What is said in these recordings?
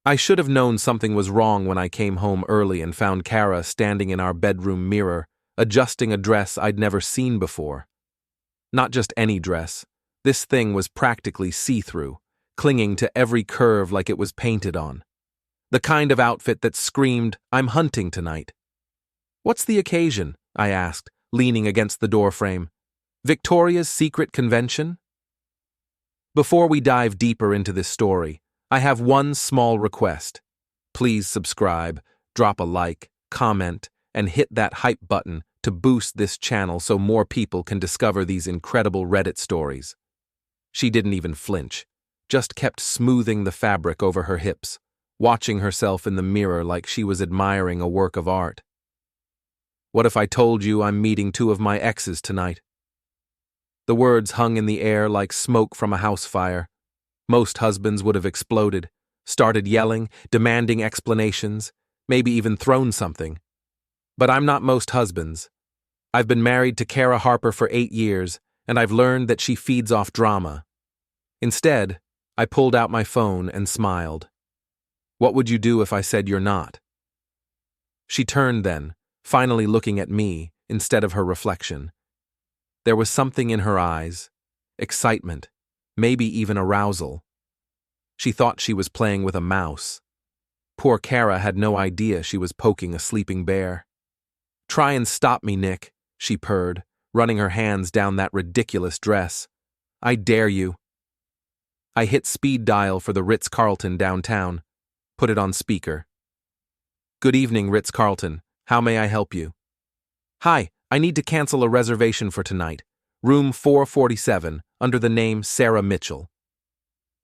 I should have known something was wrong when I came home early and found Kara standing in our bedroom mirror, adjusting a dress I'd never seen before. Not just any dress. This thing was practically see-through, clinging to every curve like it was painted on. The kind of outfit that screamed, "I'm hunting tonight." "What's the occasion?" I asked, leaning against the doorframe. "Victoria's Secret Convention?" Before we dive deeper into this story, I have one small request. Please subscribe, drop a like, comment, and hit that hype button to boost this channel so more people can discover these incredible Reddit stories. She didn't even flinch, just kept smoothing the fabric over her hips, watching herself in the mirror like she was admiring a work of art. "What if I told you I'm meeting two of my exes tonight?" The words hung in the air like smoke from a house fire. Most husbands would have exploded, started yelling, demanding explanations, maybe even thrown something. But I'm not most husbands. I've been married to Kara Harper for 8 years, and I've learned that she feeds off drama. Instead, I pulled out my phone and smiled. "What would you do if I said you're not?" She turned then, finally looking at me instead of her reflection. There was something in her eyes, excitement, maybe even arousal. She thought she was playing with a mouse. Poor Kara had no idea she was poking a sleeping bear. "Try and stop me, Nick," she purred, running her hands down that ridiculous dress. "I dare you." I hit speed dial for the Ritz-Carlton downtown, put it on speaker. "Good evening, Ritz-Carlton. How may I help you?" "Hi, I need to cancel a reservation for tonight. Room 447, under the name Sarah Mitchell."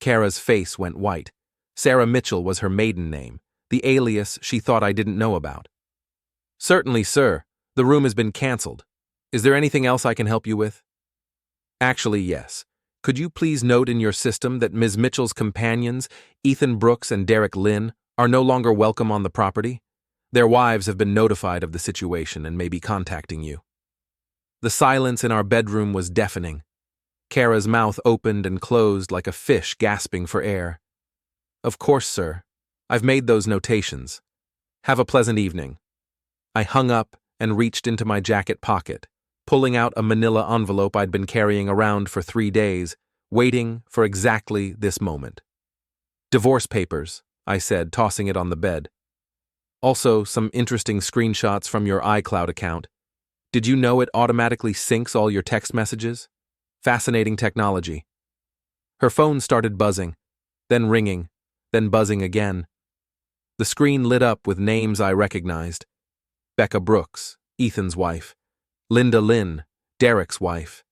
Kara's face went white. Sarah Mitchell was her maiden name, the alias she thought I didn't know about. "Certainly, sir. The room has been canceled. Is there anything else I can help you with?" "Actually, yes. Could you please note in your system that Ms. Mitchell's companions, Ethan Brooks and Derek Lynn, are no longer welcome on the property? Their wives have been notified of the situation and may be contacting you." The silence in our bedroom was deafening. Kara's mouth opened and closed like a fish gasping for air. "Of course, sir. I've made those notations. Have a pleasant evening." I hung up and reached into my jacket pocket, pulling out a manila envelope I'd been carrying around for 3 days, waiting for exactly this moment. "Divorce papers," I said, tossing it on the bed. "Also, some interesting screenshots from your iCloud account. Did you know it automatically syncs all your text messages? Fascinating technology." Her phone started buzzing, then ringing, then buzzing again. The screen lit up with names I recognized. Becca Brooks, Ethan's wife. Linda Lynn, Derek's wife.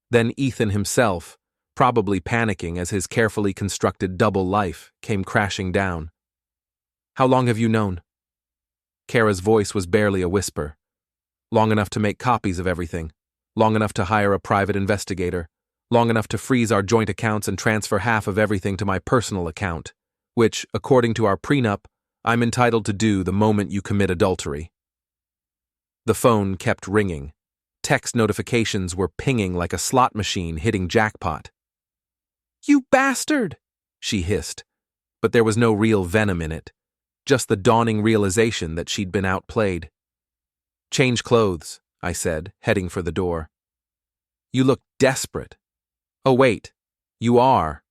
Then Ethan himself, probably panicking as his carefully constructed double life came crashing down. "How long have you known?" Kara's voice was barely a whisper. "Long enough to make copies of everything. Long enough to hire a private investigator. Long enough to freeze our joint accounts and transfer half of everything to my personal account, which, according to our prenup, I'm entitled to do the moment you commit adultery." The phone kept ringing. Text notifications were pinging like a slot machine hitting jackpot. "You bastard!" she hissed, but there was no real venom in it, just the dawning realization that she'd been outplayed. "Change clothes," I said, heading for the door. "You look desperate." "Oh wait, you are."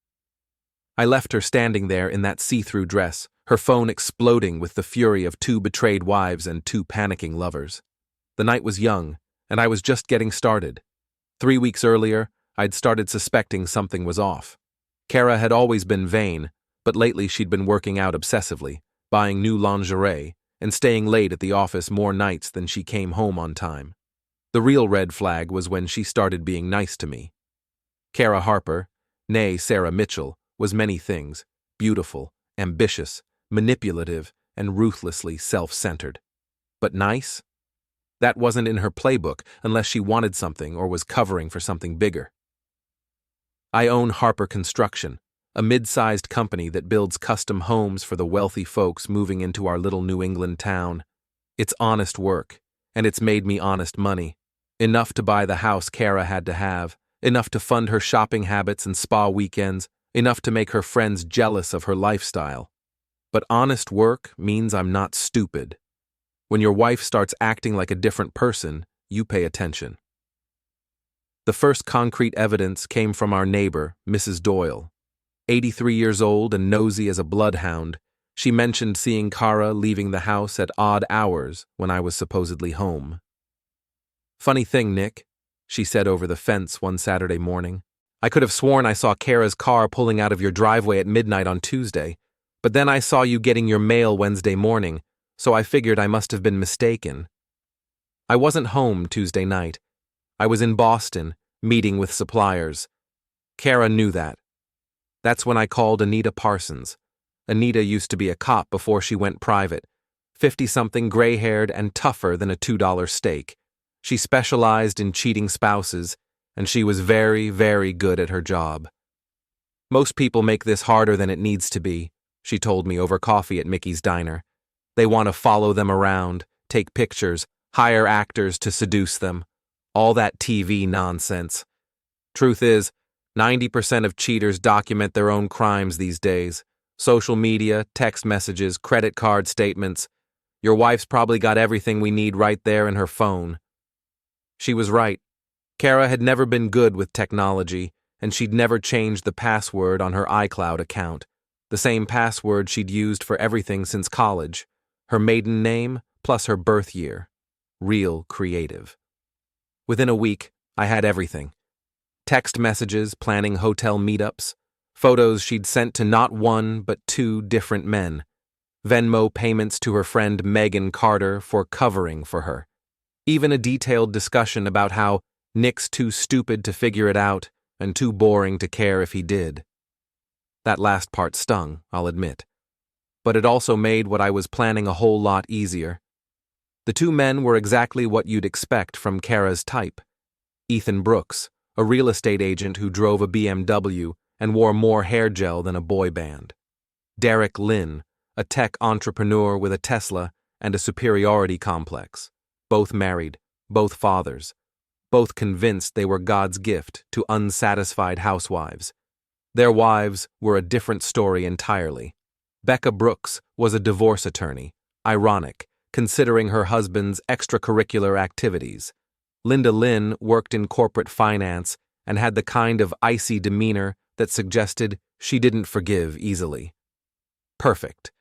I left her standing there in that see-through dress, her phone exploding with the fury of 2 betrayed wives and 2 panicking lovers. The night was young, and I was just getting started. 3 weeks earlier, I'd started suspecting something was off. Kara had always been vain, but lately she'd been working out obsessively, buying new lingerie, and staying late at the office more nights than she came home on time. The real red flag was when she started being nice to me. Kara Harper, née Sarah Mitchell, was many things: beautiful, ambitious, manipulative, and ruthlessly self-centered. But nice? That wasn't in her playbook unless she wanted something or was covering for something bigger. I own Harper Construction, a mid-sized company that builds custom homes for the wealthy folks moving into our little New England town. It's honest work, and it's made me honest money. Enough to buy the house Kara had to have, enough to fund her shopping habits and spa weekends, enough to make her friends jealous of her lifestyle. But honest work means I'm not stupid. When your wife starts acting like a different person, you pay attention. The first concrete evidence came from our neighbor, Mrs. Doyle. 83 years old and nosy as a bloodhound, she mentioned seeing Kara leaving the house at odd hours when I was supposedly home. "Funny thing, Nick," she said over the fence one Saturday morning. "I could have sworn I saw Kara's car pulling out of your driveway at midnight on Tuesday, but then I saw you getting your mail Wednesday morning, so I figured I must have been mistaken." I wasn't home Tuesday night. I was in Boston, meeting with suppliers. Kara knew that. That's when I called Anita Parsons. Anita used to be a cop before she went private, 50-something, gray-haired, and tougher than a $2 steak. She specialized in cheating spouses, and she was very, very good at her job. "Most people make this harder than it needs to be," she told me over coffee at Mickey's Diner. "They want to follow them around, take pictures, hire actors to seduce them. All that TV nonsense. Truth is, 90% of cheaters document their own crimes these days. Social media, text messages, credit card statements. Your wife's probably got everything we need right there in her phone." She was right. Kara had never been good with technology, and she'd never changed the password on her iCloud account, the same password she'd used for everything since college, her maiden name plus her birth year. Real creative. Within a week, I had everything. Text messages planning hotel meetups, photos she'd sent to not one but two different men, Venmo payments to her friend Megan Carter for covering for her, even a detailed discussion about how Nick's too stupid to figure it out and too boring to care if he did. That last part stung, I'll admit. But it also made what I was planning a whole lot easier. The two men were exactly what you'd expect from Kara's type. Ethan Brooks, a real estate agent who drove a BMW and wore more hair gel than a boy band. Derek Lynn, a tech entrepreneur with a Tesla and a superiority complex. Both married, both fathers, both convinced they were God's gift to unsatisfied housewives. Their wives were a different story entirely. Becca Brooks was a divorce attorney, ironic, considering her husband's extracurricular activities. Linda Lynn worked in corporate finance and had the kind of icy demeanor that suggested she didn't forgive easily. Perfect.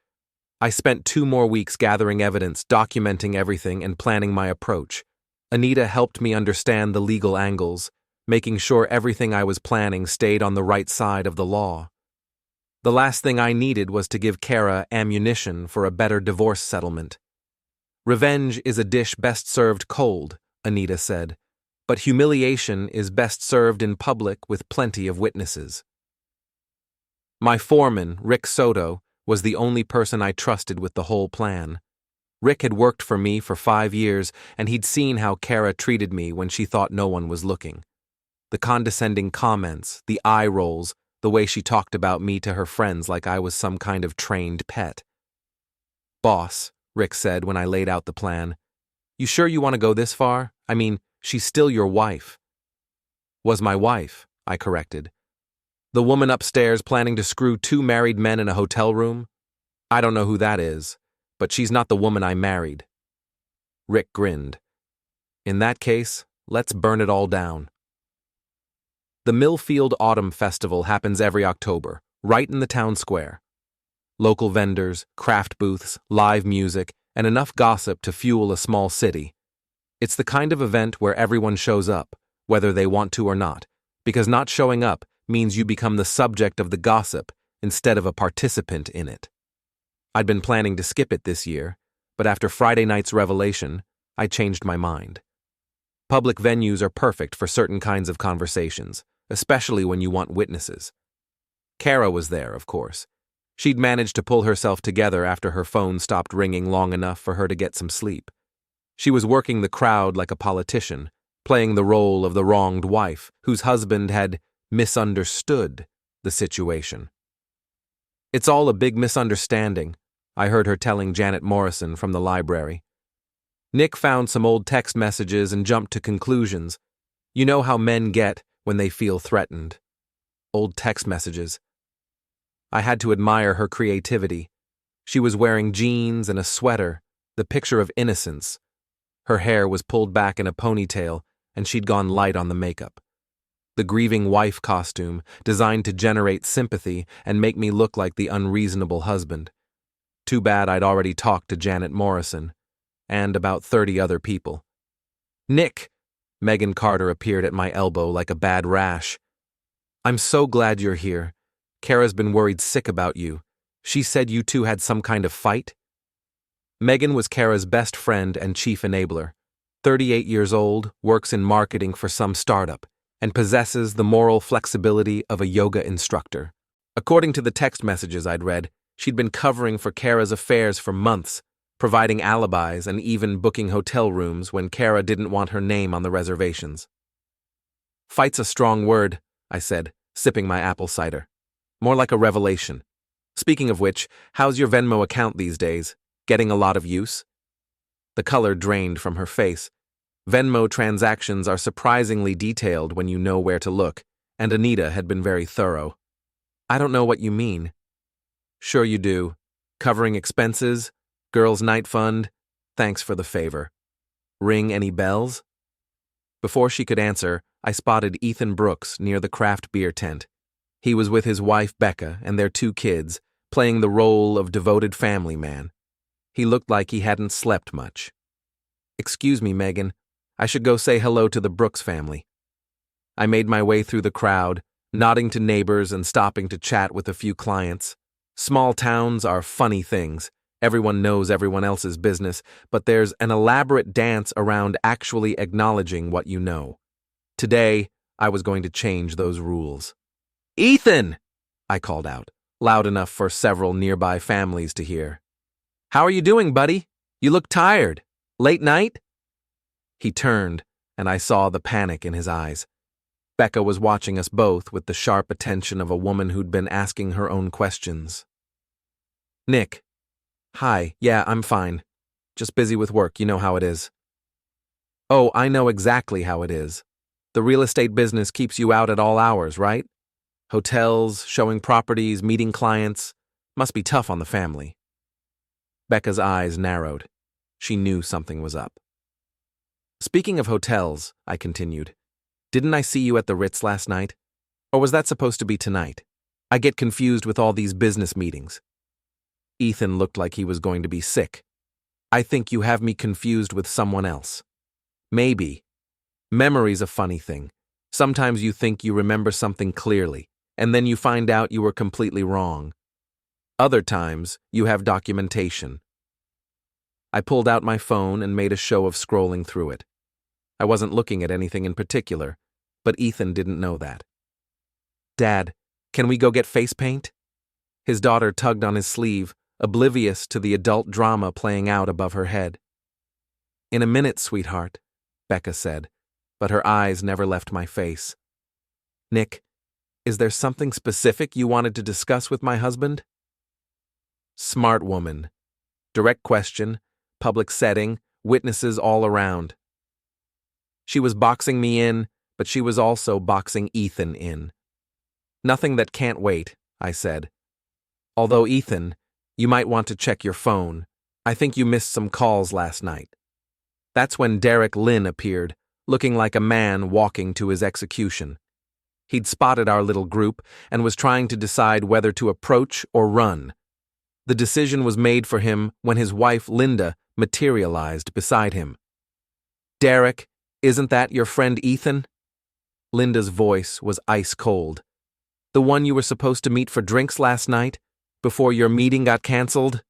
I spent 2 more weeks gathering evidence, documenting everything, and planning my approach. Anita helped me understand the legal angles, making sure everything I was planning stayed on the right side of the law. The last thing I needed was to give Kara ammunition for a better divorce settlement. "Revenge is a dish best served cold," Anita said, "but humiliation is best served in public with plenty of witnesses." My foreman, Rick Soto, was the only person I trusted with the whole plan. Rick had worked for me for 5 years, and he'd seen how Kara treated me when she thought no one was looking. The condescending comments, the eye rolls, the way she talked about me to her friends like I was some kind of trained pet. "Boss," Rick said when I laid out the plan, "you sure you want to go this far? I mean, she's still your wife." "Was my wife," I corrected. "The woman upstairs planning to screw 2 married men in a hotel room? I don't know who that is, but she's not the woman I married." Rick grinned. "In that case, let's burn it all down." The Millfield Autumn Festival happens every October, right in the town square. Local vendors, craft booths, live music, and enough gossip to fuel a small city. It's the kind of event where everyone shows up, whether they want to or not, because not showing up means you become the subject of the gossip instead of a participant in it. I'd been planning to skip it this year, but after Friday night's revelation, I changed my mind. Public venues are perfect for certain kinds of conversations, especially when you want witnesses. Kara was there, of course. She'd managed to pull herself together after her phone stopped ringing long enough for her to get some sleep. She was working the crowd like a politician, playing the role of the wronged wife whose husband had misunderstood the situation. "It's all a big misunderstanding," I heard her telling Janet Morrison from the library. "Nick found some old text messages and jumped to conclusions. You know how men get when they feel threatened." Old text messages. I had to admire her creativity. She was wearing jeans and a sweater, the picture of innocence. Her hair was pulled back in a ponytail, and she'd gone light on the makeup. The grieving wife costume, designed to generate sympathy and make me look like the unreasonable husband. Too bad I'd already talked to Janet Morrison, and about 30 other people. "Nick!" Megan Carter appeared at my elbow like a bad rash. "I'm so glad you're here. Kara's been worried sick about you. She said you two had some kind of fight?" Megan was Kara's best friend and chief enabler. 38 years old, works in marketing for some startup, and possesses the moral flexibility of a yoga instructor. According to the text messages I'd read, she'd been covering for Kara's affairs for months, providing alibis and even booking hotel rooms when Kara didn't want her name on the reservations. "Fight's a strong word," I said, sipping my apple cider. "More like a revelation. Speaking of which, how's your Venmo account these days? Getting a lot of use?" The color drained from her face. Venmo transactions are surprisingly detailed when you know where to look, and Anita had been very thorough. "I don't know what you mean." "Sure you do. Covering expenses, girls' night fund. Thanks for the favor. Ring any bells?" Before she could answer, I spotted Ethan Brooks near the craft beer tent. He was with his wife Becca and their 2 kids, playing the role of devoted family man. He looked like he hadn't slept much. "Excuse me, Megan. I should go say hello to the Brooks family." I made my way through the crowd, nodding to neighbors and stopping to chat with a few clients. Small towns are funny things. Everyone knows everyone else's business, but there's an elaborate dance around actually acknowledging what you know. Today, I was going to change those rules. "Ethan!" I called out, loud enough for several nearby families to hear. "How are you doing, buddy? You look tired. Late night?" He turned, and I saw the panic in his eyes. Becca was watching us both with the sharp attention of a woman who'd been asking her own questions. "Nick." "Hi, yeah, I'm fine. Just busy with work, you know how it is." "Oh, I know exactly how it is. The real estate business keeps you out at all hours, right? Hotels, showing properties, meeting clients. Must be tough on the family." Becca's eyes narrowed. She knew something was up. "Speaking of hotels," I continued, "didn't I see you at the Ritz last night? Or was that supposed to be tonight? I get confused with all these business meetings." Ethan looked like he was going to be sick. "I think you have me confused with someone else." "Maybe. Memory's a funny thing. Sometimes you think you remember something clearly, and then you find out you were completely wrong. Other times, you have documentation." I pulled out my phone and made a show of scrolling through it. I wasn't looking at anything in particular, but Ethan didn't know that. "Dad, can we go get face paint?" His daughter tugged on his sleeve, oblivious to the adult drama playing out above her head. "In a minute, sweetheart," Becca said, but her eyes never left my face. "Nick, is there something specific you wanted to discuss with my husband?" Smart woman. Direct question, public setting, witnesses all around. She was boxing me in, but she was also boxing Ethan in. "Nothing that can't wait," I said. "Although, Ethan, you might want to check your phone. I think you missed some calls last night." That's when Derek Lynn appeared, looking like a man walking to his execution. He'd spotted our little group and was trying to decide whether to approach or run. The decision was made for him when his wife Linda materialized beside him. "Derek, isn't that your friend Ethan?" Linda's voice was ice cold. "The one you were supposed to meet for drinks last night, before your meeting got canceled?"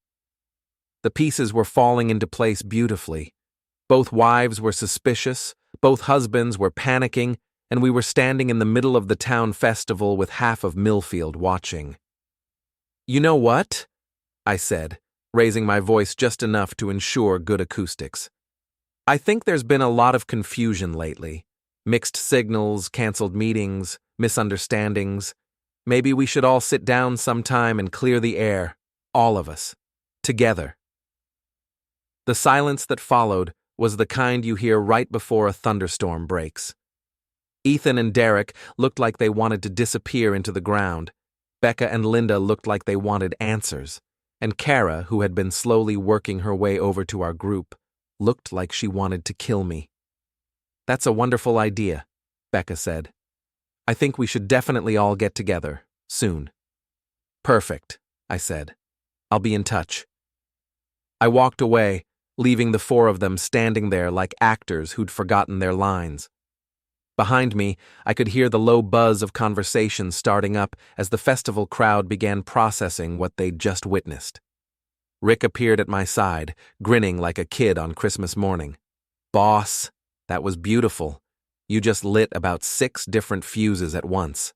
The pieces were falling into place beautifully. Both wives were suspicious, both husbands were panicking, and we were standing in the middle of the town festival with half of Millfield watching. "You know what?" I said, raising my voice just enough to ensure good acoustics. "I think there's been a lot of confusion lately. Mixed signals, canceled meetings, misunderstandings. Maybe we should all sit down sometime and clear the air, all of us, together." The silence that followed was the kind you hear right before a thunderstorm breaks. Ethan and Derek looked like they wanted to disappear into the ground. Becca and Linda looked like they wanted answers. And Kara, who had been slowly working her way over to our group, looked like she wanted to kill me. "That's a wonderful idea," Becca said. "I think we should definitely all get together, soon." "Perfect," I said. "I'll be in touch." I walked away, leaving the four of them standing there like actors who'd forgotten their lines. Behind me, I could hear the low buzz of conversation starting up as the festival crowd began processing what they'd just witnessed. Rick appeared at my side, grinning like a kid on Christmas morning. "Boss, that was beautiful. You just lit about 6 different fuses at once."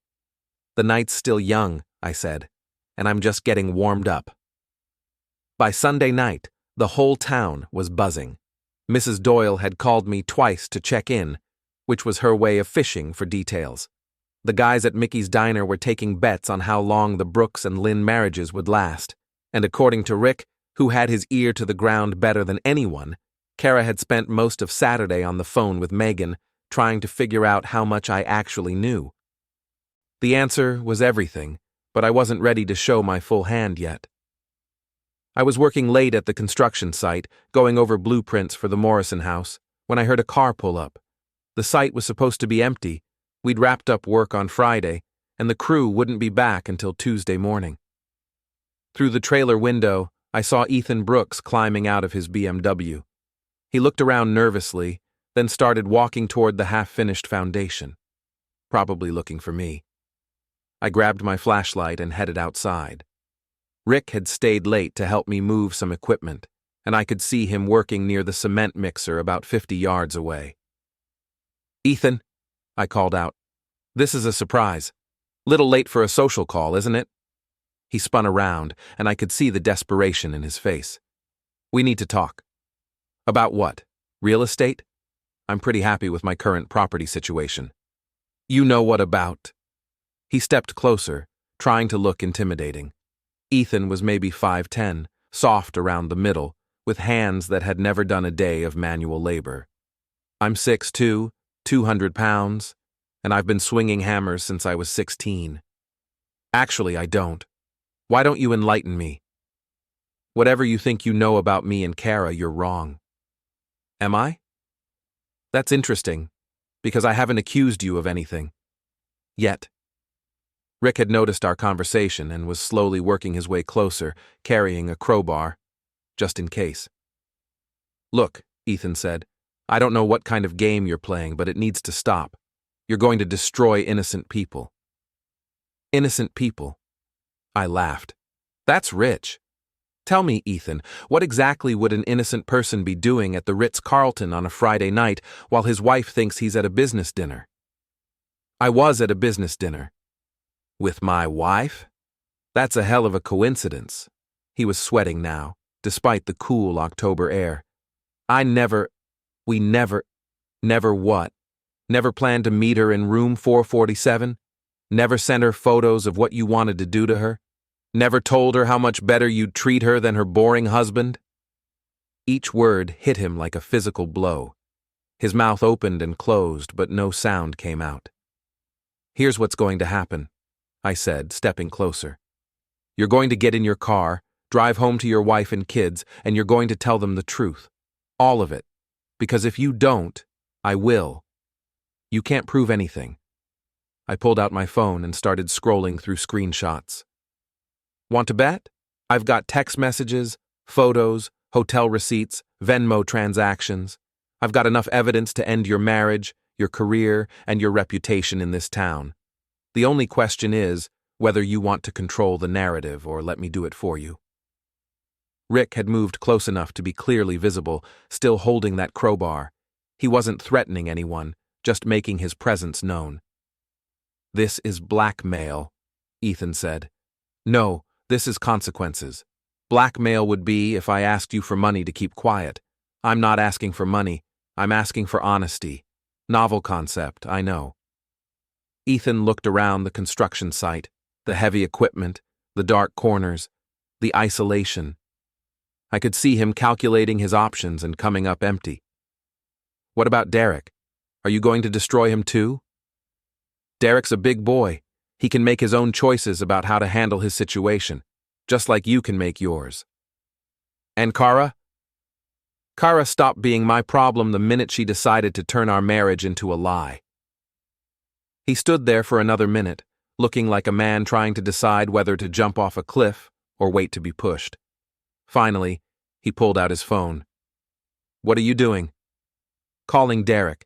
"The night's still young," I said, "and I'm just getting warmed up." By Sunday night, the whole town was buzzing. Mrs. Doyle had called me twice to check in, which was her way of fishing for details. The guys at Mickey's Diner were taking bets on how long the Brooks and Lynn marriages would last, and according to Rick, who had his ear to the ground better than anyone, Kara had spent most of Saturday on the phone with Megan, trying to figure out how much I actually knew. The answer was everything, but I wasn't ready to show my full hand yet. I was working late at the construction site, going over blueprints for the Morrison house, when I heard a car pull up. The site was supposed to be empty. We'd wrapped up work on Friday, and the crew wouldn't be back until Tuesday morning. Through the trailer window, I saw Ethan Brooks climbing out of his BMW. He looked around nervously, then started walking toward the half-finished foundation, probably looking for me. I grabbed my flashlight and headed outside. Rick had stayed late to help me move some equipment, and I could see him working near the cement mixer about 50 yards away. "Ethan," I called out, "this is a surprise. Little late for a social call, isn't it?" He spun around, and I could see the desperation in his face. "We need to talk." "About what? Real estate? I'm pretty happy with my current property situation." "You know what about." He stepped closer, trying to look intimidating. Ethan was maybe 5'10", soft around the middle, with hands that had never done a day of manual labor. "I'm 6'2", 200 pounds, and I've been swinging hammers since I was 16. "Actually, I don't. Why don't you enlighten me?" "Whatever you think you know about me and Kara, you're wrong." "Am I?" "That's interesting, because I haven't accused you of anything. Yet." Rick had noticed our conversation and was slowly working his way closer, carrying a crowbar, just in case. "Look," Ethan said, "I don't know what kind of game you're playing, but it needs to stop. You're going to destroy innocent people." "Innocent people?" I laughed. "That's rich. Tell me, Ethan, what exactly would an innocent person be doing at the Ritz-Carlton on a Friday night while his wife thinks he's at a business dinner?" "I was at a business dinner." "With my wife? That's a hell of a coincidence." He was sweating now, despite the cool October air. We never what? Never planned to meet her in room 447? Never sent her photos of what you wanted to do to her? Never told her how much better you'd treat her than her boring husband?" Each word hit him like a physical blow. His mouth opened and closed, but no sound came out. "Here's what's going to happen," I said, stepping closer. "You're going to get in your car, drive home to your wife and kids, and you're going to tell them the truth. All of it. Because if you don't, I will. You can't prove anything." I pulled out my phone and started scrolling through screenshots. "Want to bet? I've got text messages, photos, hotel receipts, Venmo transactions. I've got enough evidence to end your marriage, your career, and your reputation in this town. The only question is whether you want to control the narrative or let me do it for you." Rick had moved close enough to be clearly visible, still holding that crowbar. He wasn't threatening anyone, just making his presence known. "This is blackmail," Ethan said. "No, this is consequences. Blackmail would be if I asked you for money to keep quiet. I'm not asking for money. I'm asking for honesty. Novel concept, I know." Ethan looked around the construction site, the heavy equipment, the dark corners, the isolation. I could see him calculating his options and coming up empty. "What about Derek? Are you going to destroy him too?" "Derek's a big boy. He can make his own choices about how to handle his situation. just like you can make yours. And Kara? Kara stopped being my problem the minute she decided to turn our marriage into a lie. He stood there for another minute, looking like a man trying to decide whether to jump off a cliff or wait to be pushed. Finally, he pulled out his phone. What are you doing? Calling Derek.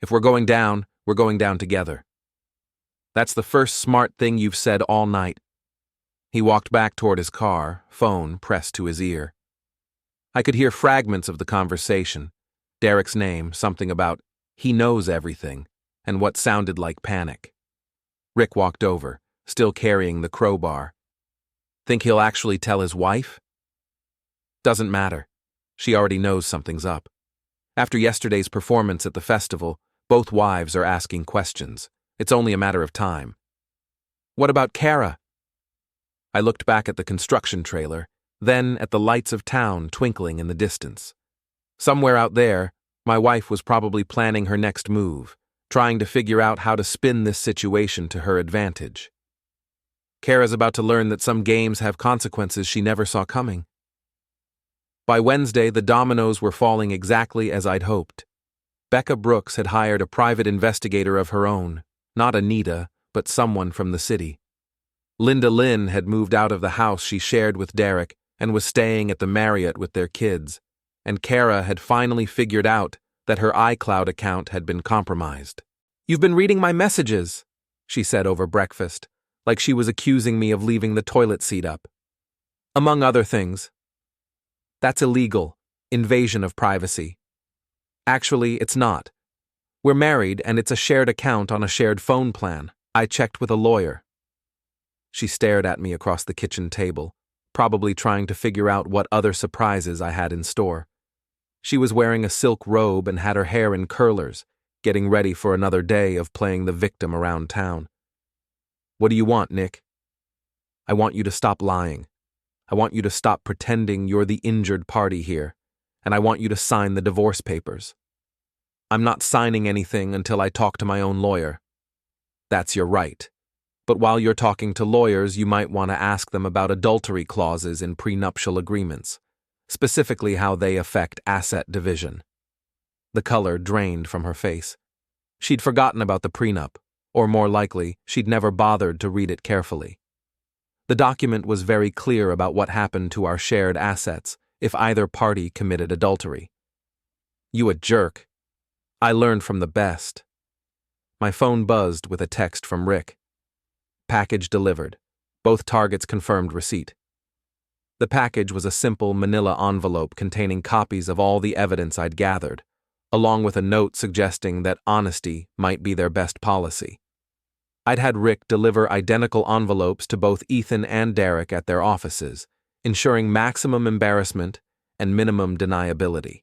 If we're going down together. That's the first smart thing you've said all night. He walked back toward his car, phone pressed to his ear. I could hear fragments of the conversation. Derek's name, something about, he knows everything, and what sounded like panic. Rick walked over, still carrying the crowbar. Think he'll actually tell his wife? Doesn't matter. She already knows something's up. After yesterday's performance at the festival, both wives are asking questions. It's only a matter of time. What about Kara? I looked back at the construction trailer, then at the lights of town twinkling in the distance. Somewhere out there, my wife was probably planning her next move, trying to figure out how to spin this situation to her advantage. Kara's about to learn that some games have consequences she never saw coming. By Wednesday, the dominoes were falling exactly as I'd hoped. Becca Brooks had hired a private investigator of her own, not Anita, but someone from the city. Linda Lynn had moved out of the house she shared with Derek and was staying at the Marriott with their kids, and Kara had finally figured out that her iCloud account had been compromised. "You've been reading my messages," she said over breakfast, like she was accusing me of leaving the toilet seat up. "Among other things. That's illegal, invasion of privacy. Actually, it's not. We're married and it's a shared account on a shared phone plan. I checked with a lawyer." She stared at me across the kitchen table, probably trying to figure out what other surprises I had in store. She was wearing a silk robe and had her hair in curlers, getting ready for another day of playing the victim around town. "What do you want, Nick?" "I want you to stop lying. I want you to stop pretending you're the injured party here, and I want you to sign the divorce papers." "I'm not signing anything until I talk to my own lawyer." "That's your right. But while you're talking to lawyers, you might want to ask them about adultery clauses in prenuptial agreements, specifically how they affect asset division." The color drained from her face. She'd forgotten about the prenup, or more likely, she'd never bothered to read it carefully. The document was very clear about what happened to our shared assets if either party committed adultery. "You a jerk. I learned from the best." My phone buzzed with a text from Rick. "Package delivered. Both targets confirmed receipt." The package was a simple manila envelope containing copies of all the evidence I'd gathered, along with a note suggesting that honesty might be their best policy. I'd had Rick deliver identical envelopes to both Ethan and Derek at their offices, ensuring maximum embarrassment and minimum deniability.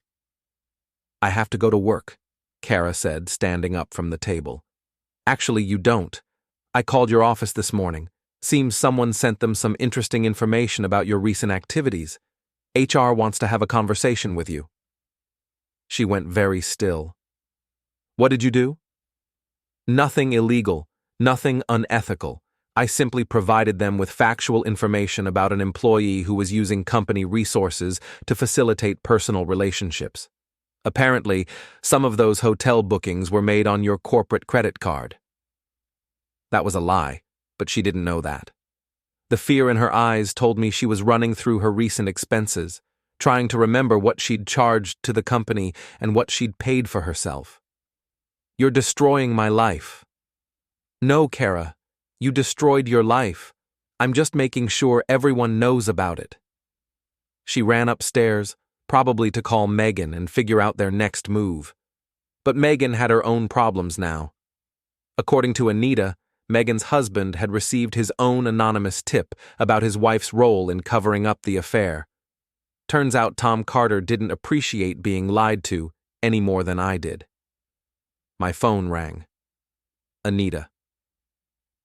"I have to go to work," Kara said, standing up from the table. "Actually, you don't. I called your office this morning. Seems someone sent them some interesting information about your recent activities. HR wants to have a conversation with you." She went very still. "What did you do?" "Nothing illegal, nothing unethical. I simply provided them with factual information about an employee who was using company resources to facilitate personal relationships. Apparently, some of those hotel bookings were made on your corporate credit card." That was a lie, but she didn't know that. The fear in her eyes told me she was running through her recent expenses, trying to remember what she'd charged to the company and what she'd paid for herself. "You're destroying my life." "No, Kara, you destroyed your life. I'm just making sure everyone knows about it." She ran upstairs, probably to call Megan and figure out their next move. But Megan had her own problems now. According to Anita, Megan's husband had received his own anonymous tip about his wife's role in covering up the affair. Turns out Tom Carter didn't appreciate being lied to any more than I did. My phone rang. Anita.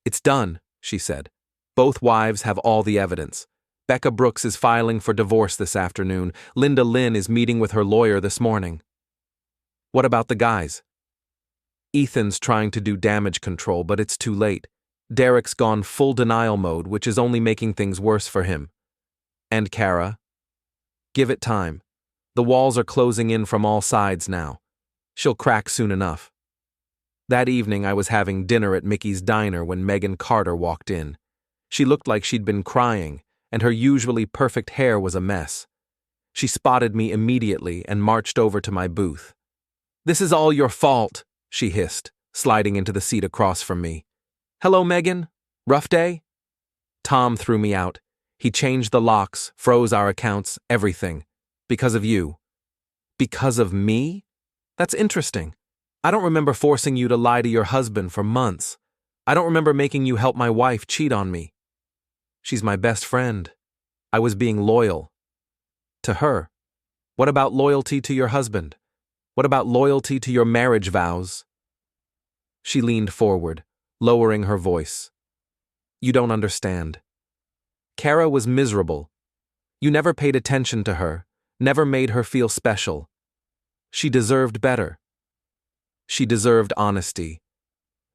"It's done," she said. "Both wives have all the evidence. Becca Brooks is filing for divorce this afternoon. Linda Lynn is meeting with her lawyer this morning." "What about the guys?" "Ethan's trying to do damage control, but it's too late. Derek's gone full denial mode, which is only making things worse for him. And Kara? Give it time. The walls are closing in from all sides now. She'll crack soon enough. That evening I was having dinner at Mickey's diner when Megan Carter walked in. She looked like she'd been crying, and her usually perfect hair was a mess. She spotted me immediately and marched over to my booth. "This is all your fault," she hissed, sliding into the seat across from me. "Hello, Megan. Rough day?" "Tom threw me out. He changed the locks, froze our accounts, everything. Because of you." "Because of me? That's interesting. I don't remember forcing you to lie to your husband for months. I don't remember making you help my wife cheat on me." "She's my best friend. I was being loyal. To her. What about loyalty to your husband? What about loyalty to your marriage vows?" She leaned forward, lowering her voice. "You don't understand. Kara was miserable. You never paid attention to her, never made her feel special. She deserved better. She deserved honesty.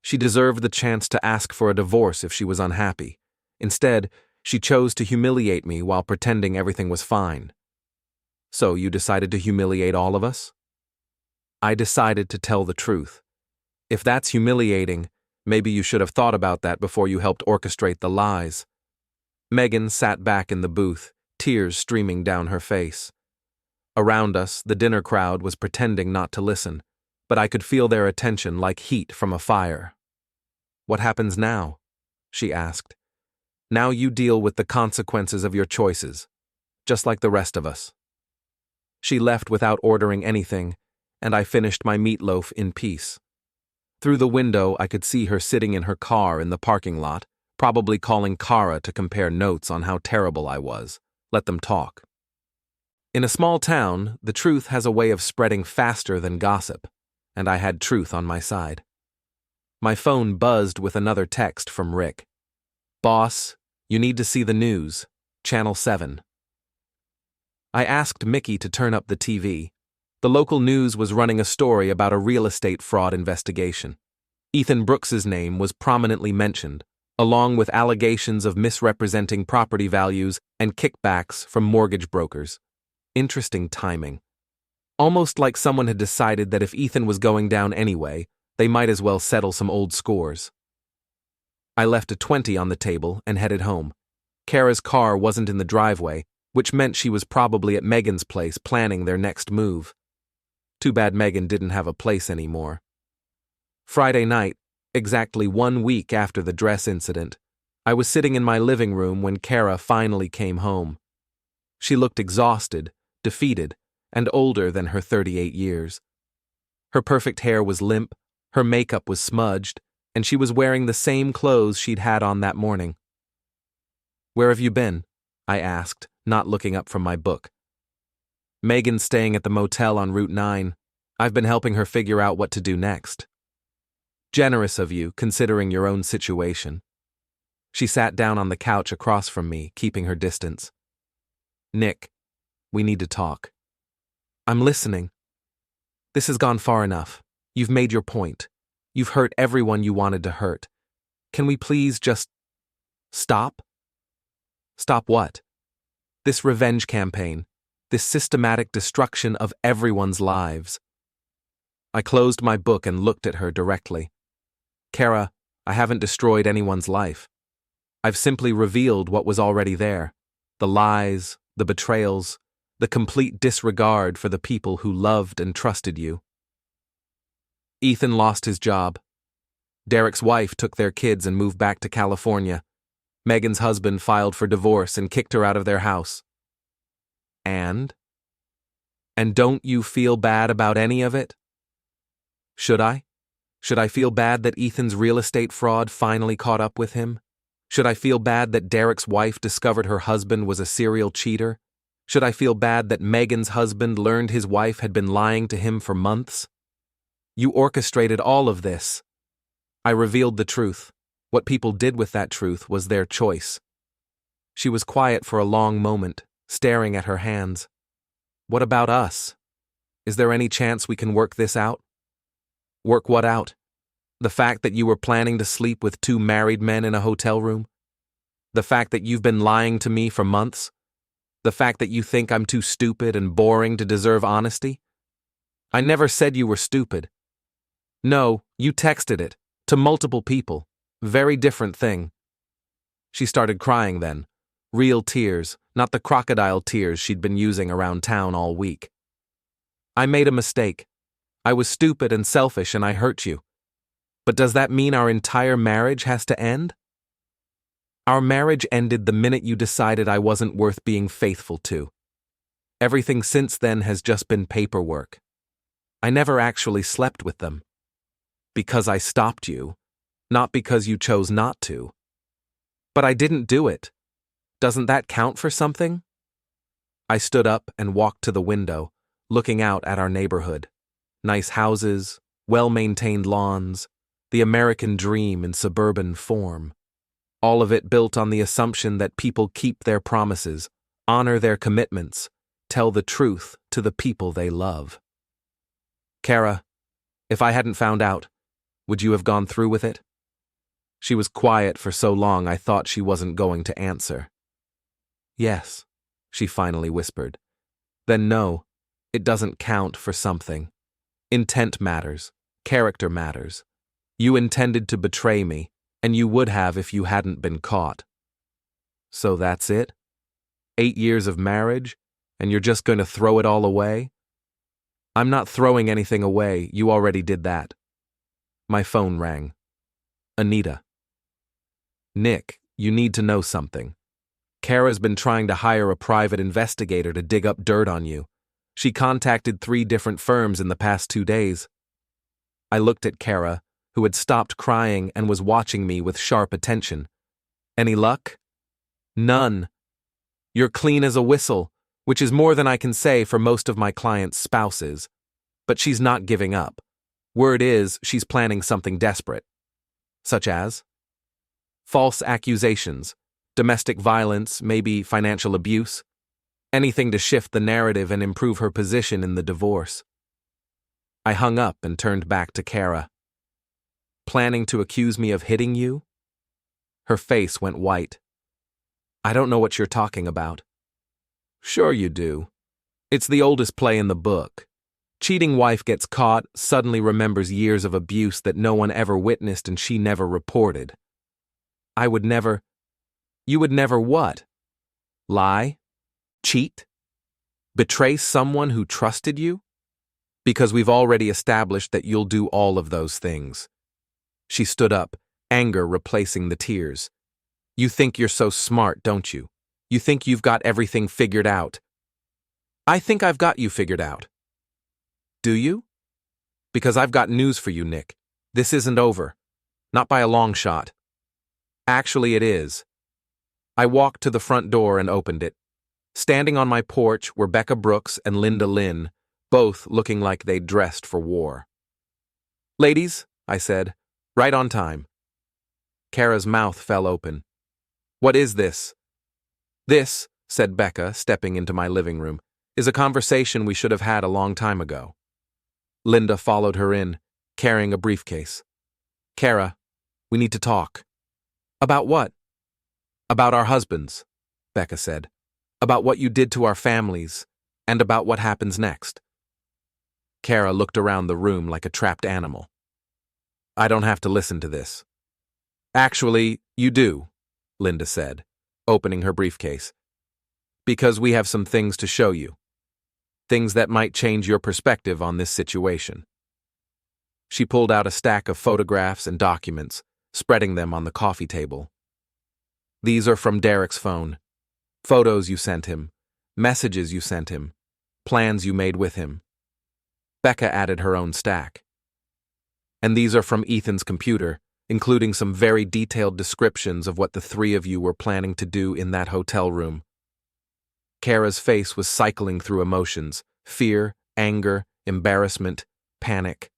She deserved the chance to ask for a divorce if she was unhappy. Instead, she chose to humiliate me while pretending everything was fine." "So you decided to humiliate all of us?" "I decided to tell the truth. If that's humiliating, maybe you should have thought about that before you helped orchestrate the lies." Megan sat back in the booth, tears streaming down her face. Around us, the dinner crowd was pretending not to listen, but I could feel their attention like heat from a fire. "What happens now?" she asked. "Now you deal with the consequences of your choices, just like the rest of us." She left without ordering anything, and I finished my meatloaf in peace. Through the window, I could see her sitting in her car in the parking lot, probably calling Kara to compare notes on how terrible I was. Let them talk. In a small town, the truth has a way of spreading faster than gossip, and I had truth on my side. My phone buzzed with another text from Rick. "Boss, you need to see the news. Channel 7. I asked Mickey to turn up the TV. The local news was running a story about a real estate fraud investigation. Ethan Brooks's name was prominently mentioned, along with allegations of misrepresenting property values and kickbacks from mortgage brokers. Interesting timing. Almost like someone had decided that if Ethan was going down anyway, they might as well settle some old scores. I left a 20 on the table and headed home. Kara's car wasn't in the driveway, which meant she was probably at Megan's place planning their next move. Too bad Megan didn't have a place anymore. Friday night, exactly 1 week after the dress incident, I was sitting in my living room when Kara finally came home. She looked exhausted, defeated, and older than her 38 years. Her perfect hair was limp, her makeup was smudged, and she was wearing the same clothes she'd had on that morning. "Where have you been?" I asked, not looking up from my book. "Megan's staying at the motel on Route 9. I've been helping her figure out what to do next." "Generous of you, considering your own situation." She sat down on the couch across from me, keeping her distance. "Nick, we need to talk." "I'm listening." "This has gone far enough. You've made your point. You've hurt everyone you wanted to hurt. Can we please just stop?" "Stop what?" "This revenge campaign. This systematic destruction of everyone's lives." I closed my book and looked at her directly. "Kara, I haven't destroyed anyone's life. I've simply revealed what was already there. The lies, the betrayals, the complete disregard for the people who loved and trusted you." "Ethan lost his job. Derek's wife took their kids and moved back to California. Megan's husband filed for divorce and kicked her out of their house." And? "And don't you feel bad about any of it?" "Should I? Should I feel bad that Ethan's real estate fraud finally caught up with him? Should I feel bad that Derek's wife discovered her husband was a serial cheater? Should I feel bad that Megan's husband learned his wife had been lying to him for months? You orchestrated all of this." I revealed the truth. What people did with that truth was their choice. She was quiet for a long moment, staring at her hands. "What about us? Is there any chance we can work this out?" "Work what out? The fact that you were planning to sleep with 2 married men in a hotel room? The fact that you've been lying to me for months? The fact that you think I'm too stupid and boring to deserve honesty? I never said you were stupid. No, you texted it, to multiple people. Very different thing. She started crying then. Real tears, not the crocodile tears she'd been using around town all week. I made a mistake. I was stupid and selfish and I hurt you. But does that mean our entire marriage has to end? Our marriage ended the minute you decided I wasn't worth being faithful to. Everything since then has just been paperwork. I never actually slept with them. Because I stopped you, not because you chose not to. But I didn't do it. Doesn't that count for something? I stood up and walked to the window, looking out at our neighborhood. Nice houses, well-maintained lawns, the American dream in suburban form. All of it built on the assumption that people keep their promises, honor their commitments, tell the truth to the people they love. Kara, if I hadn't found out, would you have gone through with it? She was quiet for so long I thought she wasn't going to answer. Yes, she finally whispered. Then no, it doesn't count for something. Intent matters. Character matters. You intended to betray me, and you would have if you hadn't been caught. So that's it? 8 years of marriage, and you're just going to throw it all away? I'm not throwing anything away, you already did that. My phone rang. Anita. Nick, you need to know something. Kara's been trying to hire a private investigator to dig up dirt on you. She contacted 3 different firms in the past 2 days. I looked at Kara, who had stopped crying and was watching me with sharp attention. Any luck? None. You're clean as a whistle, which is more than I can say for most of my clients' spouses. But she's not giving up. Word is, she's planning something desperate. Such as? False accusations, domestic violence, maybe financial abuse. Anything to shift the narrative and improve her position in the divorce. I hung up and turned back to Kara. Planning to accuse me of hitting you? Her face went white. I don't know what you're talking about. Sure you do. It's the oldest play in the book. Cheating wife gets caught, suddenly remembers years of abuse that no one ever witnessed and she never reported. I would never... You would never what? Lie? Cheat? Betray someone who trusted you? Because we've already established that you'll do all of those things. She stood up, anger replacing the tears. You think you're so smart, don't you? You think you've got everything figured out. I think I've got you figured out. Do you? Because I've got news for you, Nick. This isn't over. Not by a long shot. Actually, it is. I walked to the front door and opened it. Standing on my porch were Becca Brooks and Linda Lynn, both looking like they'd dressed for war. Ladies, I said, right on time. Kara's mouth fell open. What is this? This, said Becca, stepping into my living room, is a conversation we should have had a long time ago. Linda followed her in, carrying a briefcase. Kara, we need to talk. About what? About our husbands, Becca said. About what you did to our families, and about what happens next. Kara looked around the room like a trapped animal. I don't have to listen to this. Actually, you do, Linda said, opening her briefcase. Because we have some things to show you. Things that might change your perspective on this situation. She pulled out a stack of photographs and documents, spreading them on the coffee table. These are from Derek's phone. Photos you sent him, messages you sent him, plans you made with him. Becca added her own stack. And these are from Ethan's computer, including some very detailed descriptions of what the 3 of you were planning to do in that hotel room. Kara's face was cycling through emotions: fear, anger, embarrassment, panic.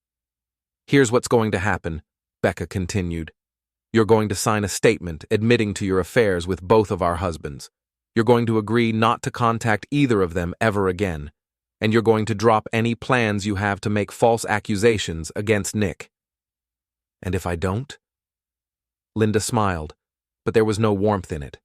Here's what's going to happen, Becca continued. You're going to sign a statement admitting to your affairs with both of our husbands. You're going to agree not to contact either of them ever again. And you're going to drop any plans you have to make false accusations against Nick. And if I don't? Linda smiled, but there was no warmth in it.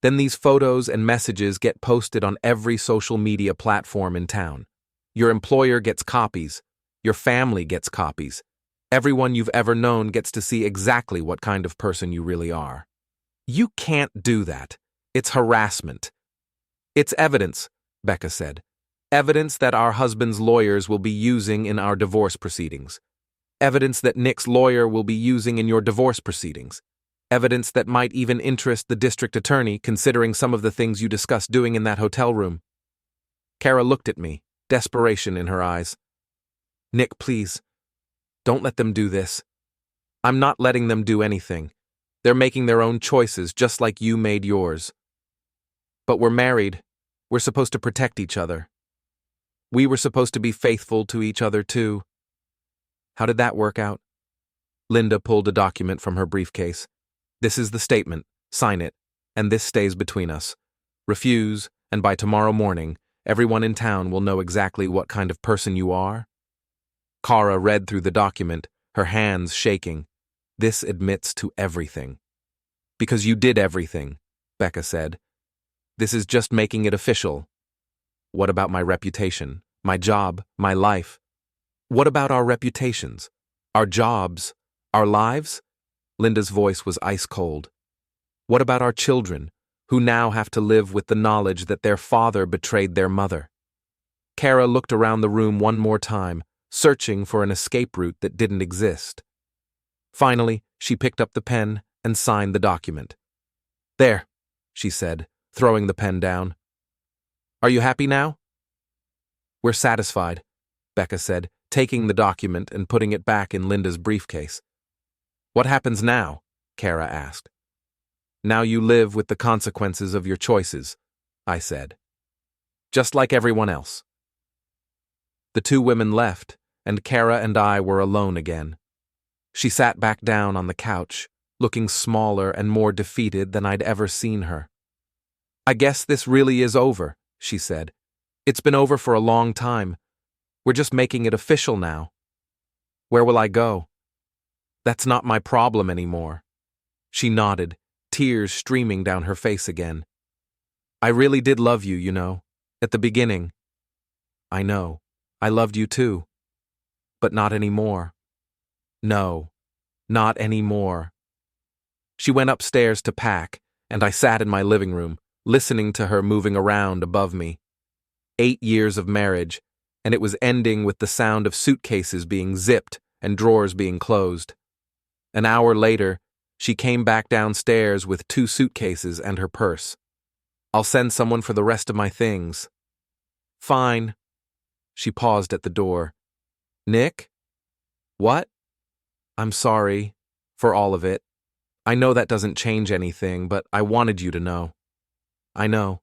Then these photos and messages get posted on every social media platform in town. Your employer gets copies. Your family gets copies. Everyone you've ever known gets to see exactly what kind of person you really are. You can't do that. It's harassment. It's evidence, Becca said. Evidence that our husband's lawyers will be using in our divorce proceedings. Evidence that Nick's lawyer will be using in your divorce proceedings. Evidence that might even interest the district attorney, considering some of the things you discussed doing in that hotel room. Kara looked at me, desperation in her eyes. Nick, please. Don't let them do this. I'm not letting them do anything. They're making their own choices, just like you made yours. But we're married. We're supposed to protect each other. We were supposed to be faithful to each other, too. How did that work out? Linda pulled a document from her briefcase. This is the statement. Sign it. And this stays between us. Refuse, and by tomorrow morning, everyone in town will know exactly what kind of person you are. Kara read through the document, her hands shaking. This admits to everything. Because you did everything, Becca said. This is just making it official. What about my reputation, my job, my life? What about our reputations, our jobs, our lives? Linda's voice was ice cold. What about our children, who now have to live with the knowledge that their father betrayed their mother? Kara looked around the room one more time, searching for an escape route that didn't exist. Finally, she picked up the pen and signed the document. There, she said, throwing the pen down. Are you happy now? We're satisfied, Becca said, taking the document and putting it back in Linda's briefcase. What happens now? Kara asked. Now you live with the consequences of your choices, I said. Just like everyone else. The two women left, and Kara and I were alone again. She sat back down on the couch, looking smaller and more defeated than I'd ever seen her. I guess this really is over, she said. It's been over for a long time. We're just making it official now. Where will I go? That's not my problem anymore. She nodded, tears streaming down her face again. I really did love you, you know, at the beginning. I know. I loved you too. But not anymore. No, not anymore. She went upstairs to pack, and I sat in my living room, listening to her moving around above me. 8 years of marriage, and it was ending with the sound of suitcases being zipped and drawers being closed. An hour later, she came back downstairs with 2 suitcases and her purse. I'll send someone for the rest of my things. Fine. She paused at the door. Nick? What? I'm sorry. For all of it. I know that doesn't change anything, but I wanted you to know. I know.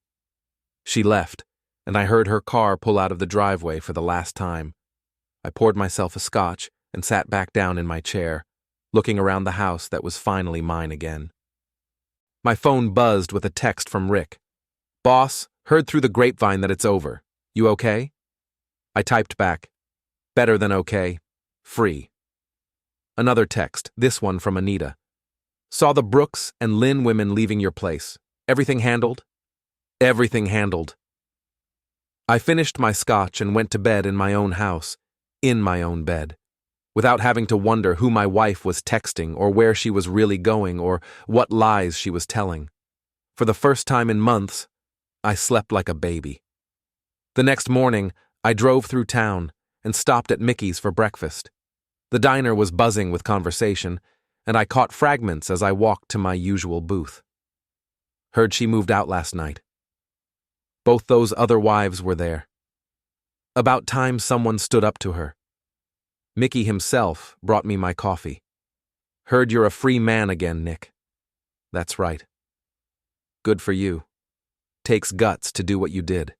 She left, and I heard her car pull out of the driveway for the last time. I poured myself a scotch and sat back down in my chair, looking around the house that was finally mine again. My phone buzzed with a text from Rick. Boss, heard through the grapevine that it's over. You okay? I typed back. Better than okay. Free. Another text, this one from Anita. Saw the Brooks and Lynn women leaving your place. Everything handled? Everything handled. I finished my scotch and went to bed in my own house, in my own bed, without having to wonder who my wife was texting or where she was really going or what lies she was telling. For the first time in months, I slept like a baby. The next morning, I drove through town and stopped at Mickey's for breakfast. The diner was buzzing with conversation, and I caught fragments as I walked to my usual booth. Heard she moved out last night. Both those other wives were there. About time someone stood up to her. Mickey himself brought me my coffee. Heard you're a free man again, Nick. That's right. Good for you. Takes guts to do what you did.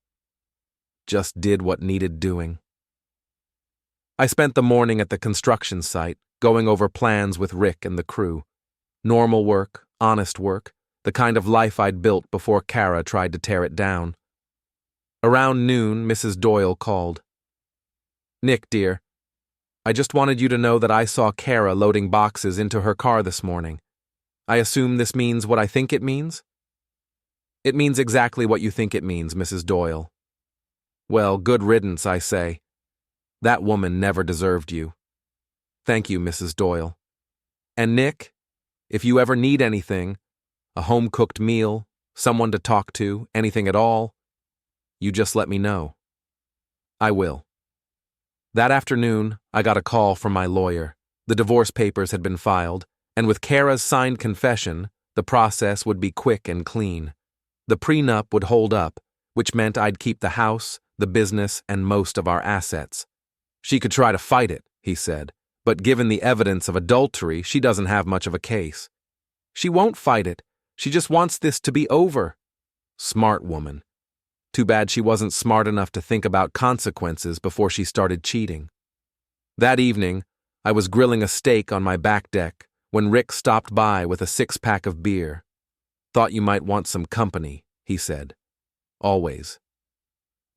Just did what needed doing. I spent the morning at the construction site, going over plans with Rick and the crew. Normal work, honest work, the kind of life I'd built before Kara tried to tear it down. Around noon, Mrs. Doyle called. Nick, dear, I just wanted you to know that I saw Kara loading boxes into her car this morning. I assume this means what I think it means? It means exactly what you think it means, Mrs. Doyle. Well, good riddance, I say. That woman never deserved you. Thank you, Mrs. Doyle. And Nick, if you ever need anything, a home-cooked meal, someone to talk to, anything at all, you just let me know. I will. That afternoon, I got a call from my lawyer. The divorce papers had been filed, and with Kara's signed confession, the process would be quick and clean. The prenup would hold up, which meant I'd keep the house, the business, and most of our assets. She could try to fight it, he said, but given the evidence of adultery, she doesn't have much of a case. She won't fight it. She just wants this to be over. Smart woman. Too bad she wasn't smart enough to think about consequences before she started cheating. That evening, I was grilling a steak on my back deck when Rick stopped by with a 6-pack of beer. Thought you might want some company, he said. Always.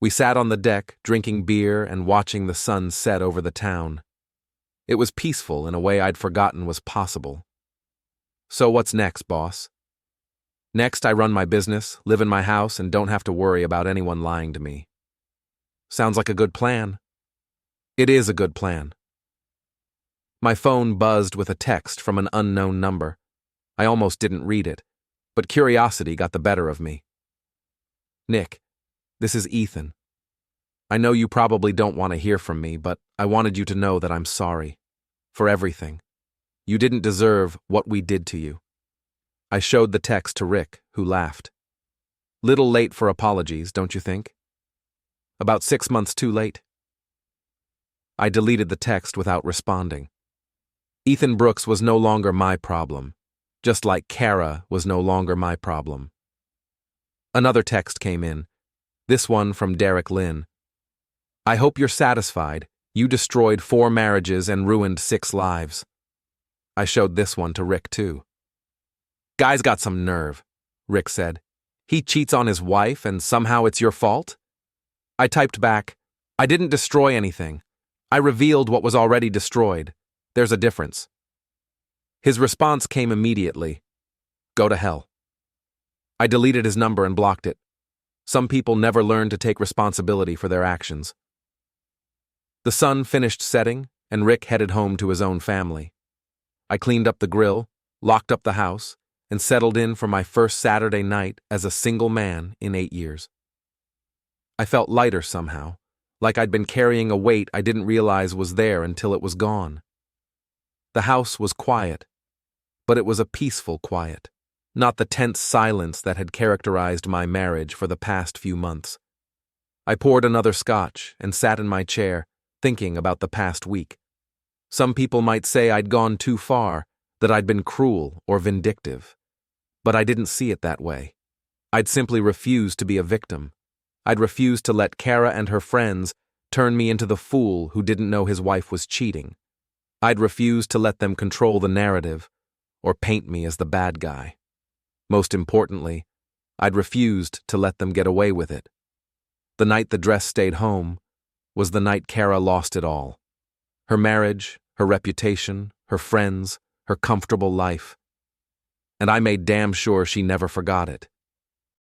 We sat on the deck, drinking beer and watching the sun set over the town. It was peaceful in a way I'd forgotten was possible. So what's next, boss? Next, I run my business, live in my house, and don't have to worry about anyone lying to me. Sounds like a good plan. It is a good plan. My phone buzzed with a text from an unknown number. I almost didn't read it, but curiosity got the better of me. Nick, this is Ethan. I know you probably don't want to hear from me, but I wanted you to know that I'm sorry. For everything. You didn't deserve what we did to you. I showed the text to Rick, who laughed. Little late for apologies, don't you think? About 6 months too late. I deleted the text without responding. Ethan Brooks was no longer my problem, just like Kara was no longer my problem. Another text came in, this one from Derek Lynn. I hope you're satisfied. You destroyed 4 marriages and ruined 6 lives. I showed this one to Rick, too. Guy's got some nerve, Rick said. He cheats on his wife and somehow it's your fault? I typed back, I didn't destroy anything. I revealed what was already destroyed. There's a difference. His response came immediately. Go to hell. I deleted his number and blocked it. Some people never learn to take responsibility for their actions. The sun finished setting, and Rick headed home to his own family. I cleaned up the grill, locked up the house, and settled in for my first Saturday night as a single man in 8 years. I felt lighter somehow, like I'd been carrying a weight I didn't realize was there until it was gone. The house was quiet, but it was a peaceful quiet, not the tense silence that had characterized my marriage for the past few months. I poured another scotch and sat in my chair, thinking about the past week. Some people might say I'd gone too far, that I'd been cruel or vindictive. But I didn't see it that way. I'd simply refused to be a victim. I'd refused to let Kara and her friends turn me into the fool who didn't know his wife was cheating. I'd refused to let them control the narrative or paint me as the bad guy. Most importantly, I'd refused to let them get away with it. The night the dress stayed home was the night Kara lost it all. Her marriage, her reputation, her friends, her comfortable life. And I made damn sure she never forgot it.